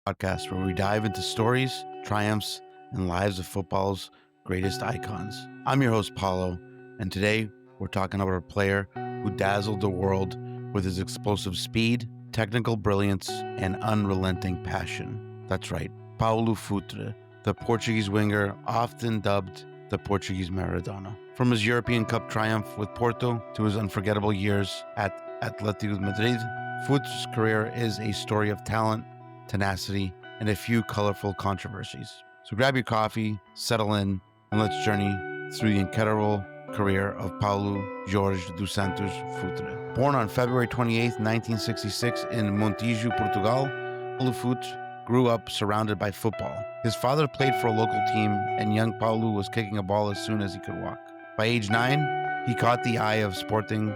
podcast where we dive into stories, triumphs, and lives of football's greatest icons. I'm your host, Paulo, and today we're talking about a player who dazzled the world with his explosive speed, technical brilliance, and unrelenting passion. That's right, Paulo Futre, the Portuguese winger often dubbed the Portuguese Maradona. From his European Cup triumph with Porto to his unforgettable years at Atlético Madrid, Futre's career is a story of talent, tenacity, and a few colorful controversies. So grab your coffee, settle in, and let's journey through the incredible career of Paulo Jorge dos Santos Futre. Born on February 28, 1966 in Montijo, Portugal, Paulo Futre grew up surrounded by football. His father played for a local team, and young Paulo was kicking a ball as soon as he could walk. By age 9, he caught the eye of Sporting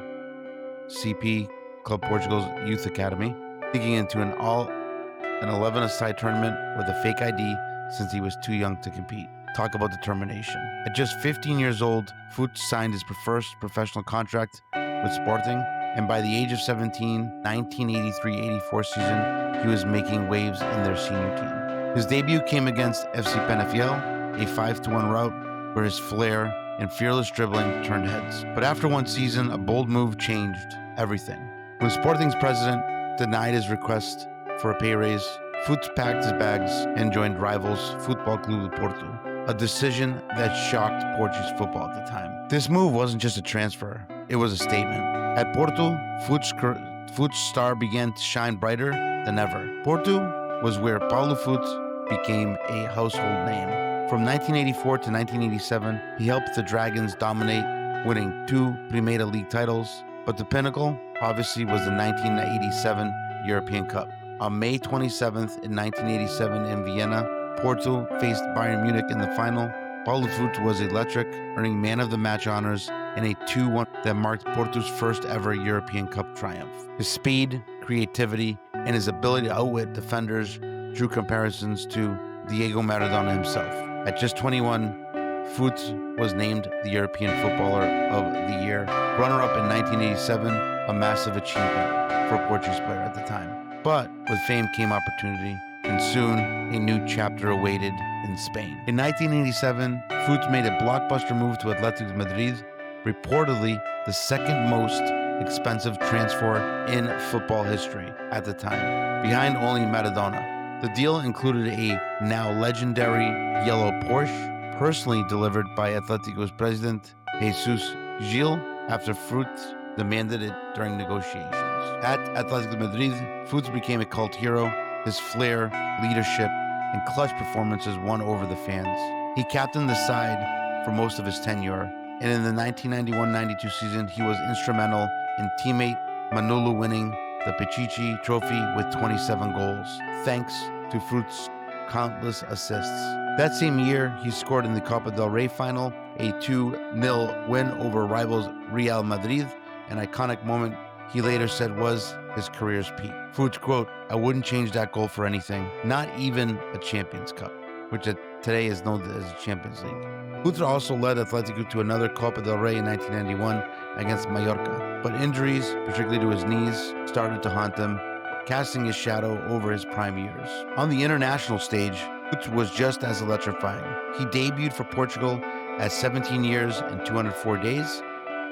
CP, Club Portugal's youth academy, sneaking into an 11-a-side tournament with a fake ID since he was too young to compete. Talk about determination. At just 15 years old, Futre signed his first professional contract with Sporting, and by the age of 17, 1983-84 season, he was making waves in their senior team. His debut came against FC Penafiel, a 5-1 rout where his flair and fearless dribbling turned heads. But after one season, a bold move changed everything. When Sporting's president denied his request for a pay raise, Futre packed his bags and joined rivals Futebol Clube de Porto, a decision that shocked Portuguese football at the time. This move wasn't just a transfer, it was a statement. At Porto, Futre's star began to shine brighter than ever. Porto was where Paulo Futre became a household name. From 1984 to 1987, he helped the Dragons dominate, winning 2 Primeira League titles, but the pinnacle, obviously, was the 1987 European Cup. On May 27th in 1987 in Vienna, Porto faced Bayern Munich in the final. Paulo Futre was electric, earning man of the match honors in a 2-1 that marked Porto's first ever European Cup triumph. His speed, creativity, and his ability to outwit defenders drew comparisons to Diego Maradona himself. At just 21, Futre was named the European Footballer of the Year, runner-up in 1987, a massive achievement for a Portuguese player at the time. But with fame came opportunity, and soon a new chapter awaited in Spain. In 1987, Futre made a blockbuster move to Atlético Madrid, reportedly the second most expensive transfer in football history at the time, behind only Maradona. The deal included a now legendary yellow Porsche, personally delivered by Atletico's president, Jesus Gil, after Futre demanded it during negotiations. At Atlético Madrid, Futre became a cult hero. His flair, leadership, and clutch performances won over the fans. He captained the side for most of his tenure, and in the 1991-92 season, he was instrumental in teammate Manolo winning the Pichichi Trophy with 27 goals, thanks to Futre's countless assists. That same year, he scored in the Copa del Rey final, a 2-0 win over rivals Real Madrid, an iconic moment he later said was his career's peak. Futre, quote, "I wouldn't change that goal for anything, not even a Champions Cup," which today is known as the Champions League. Futre also led Atletico to another Copa del Rey in 1991 against Mallorca, but injuries, particularly to his knees, started to haunt him, casting his shadow over his prime years. On the international stage, Futre was just as electrifying. He debuted for Portugal at 17 years and 204 days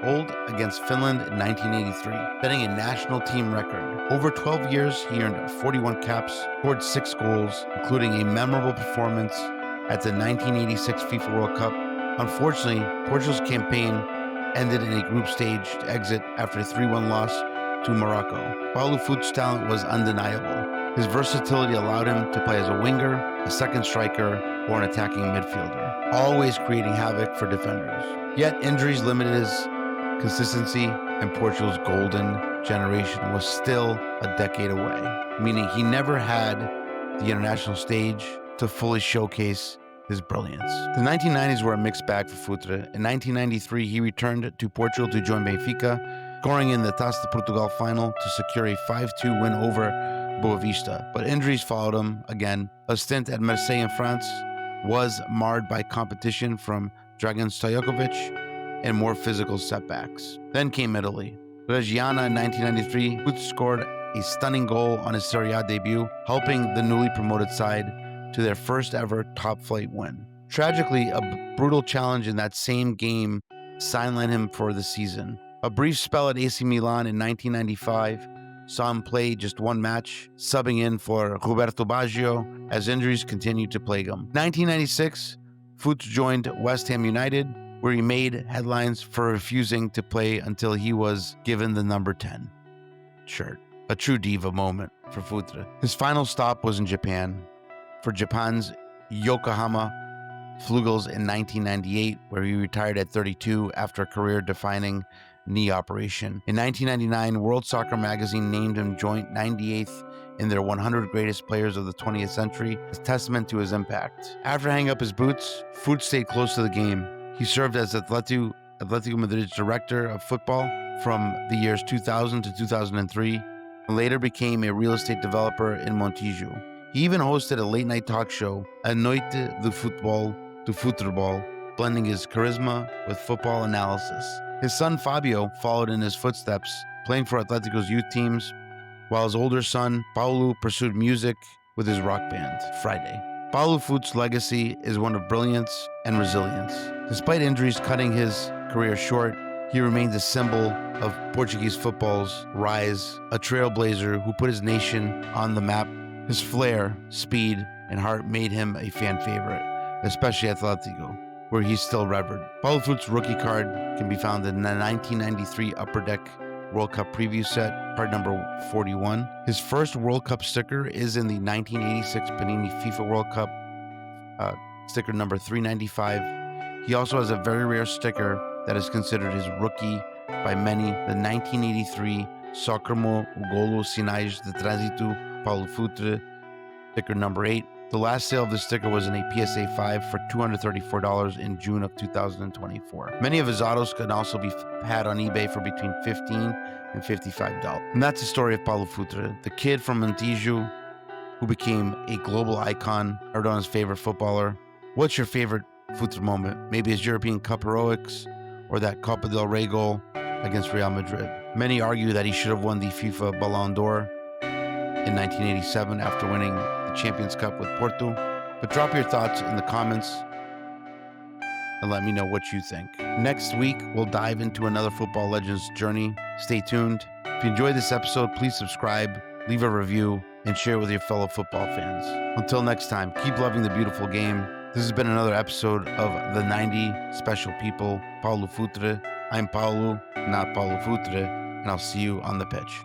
old against Finland in 1983, setting a national team record. Over 12 years, he earned 41 caps, scored 6 goals, including a memorable performance at the 1986 FIFA World Cup. Unfortunately, Portugal's campaign ended in a group stage exit after a 3-1 loss to Morocco. Paulo Futre's talent was undeniable. His versatility allowed him to play as a winger, a second striker, or an attacking midfielder, always creating havoc for defenders. Yet injuries limited his consistency, and Portugal's golden generation was still a decade away, meaning he never had the international stage to fully showcase his brilliance. The 1990s were a mixed bag for Futre. In 1993, he returned to Portugal to join Benfica, scoring in the Taça de Portugal final to secure a 5-2 win over Boavista. But injuries followed him again. A stint at Marseille in France was marred by competition from Dragan Stojkovic and more physical setbacks. Then came Italy. Reggiana in 1993, Futre scored a stunning goal on his Serie A debut, helping the newly promoted side to their first ever top-flight win. Tragically, a brutal challenge in that same game sidelined him for the season. A brief spell at AC Milan in 1995 saw him play just one match, subbing in for Roberto Baggio as injuries continued to plague him. 1996, Futre joined West Ham United, where he made headlines for refusing to play until he was given the number 10 shirt. A true diva moment for Futre. His final stop was in Japan, for Japan's Yokohama Flugels in 1998, where he retired at 32 after a career-defining knee operation. In 1999, World Soccer Magazine named him joint 98th in their 100 greatest players of the 20th century, a testament to his impact. After hanging up his boots, Futre stayed close to the game. He served as Atlético Madrid's director of football from the years 2000 to 2003, and later became a real estate developer in Montijo. He even hosted a late-night talk show, A Noite de Futebol, blending his charisma with football analysis. His son Fabio followed in his footsteps, playing for Atletico's youth teams, while his older son Paulo pursued music with his rock band, Friday. Paulo Futre's legacy is one of brilliance and resilience. Despite injuries cutting his career short, he remains a symbol of Portuguese football's rise, a trailblazer who put his nation on the map. His flair, speed, and heart made him a fan favorite, especially at Atletico, where he's still revered. Paulo Futre's rookie card can be found in the 1993 Upper Deck World Cup preview set, card number 41. His first World Cup sticker is in the 1986 Panini FIFA World Cup, sticker number 395. He also has a very rare sticker that is considered his rookie by many, the 1983 Soccermo Ugolo Sinais de Trânsito Paulo Futre, sticker number 8. The last sale of this sticker was in a PSA 5 for $234 in June of 2024. Many of his autos could also be had on eBay for between $15 and $55. And that's the story of Paulo Futre, the kid from Montijo who became a global icon, Maradona's favorite footballer. What's your favorite Futre moment? Maybe his European Cup heroics or that Copa del Rey goal against Real Madrid. Many argue that he should have won the FIFA Ballon d'Or in 1987 after winning the Champions Cup with Porto. But drop your thoughts in the comments and let me know what you think. Next week, we'll dive into another football legend's journey. Stay tuned. If you enjoyed this episode, please subscribe, leave a review, and share with your fellow football fans. Until next time, keep loving the beautiful game. This has been another episode of The 90 Special People, Paulo Futre. I'm Paulo, not Paulo Futre, and I'll see you on the pitch.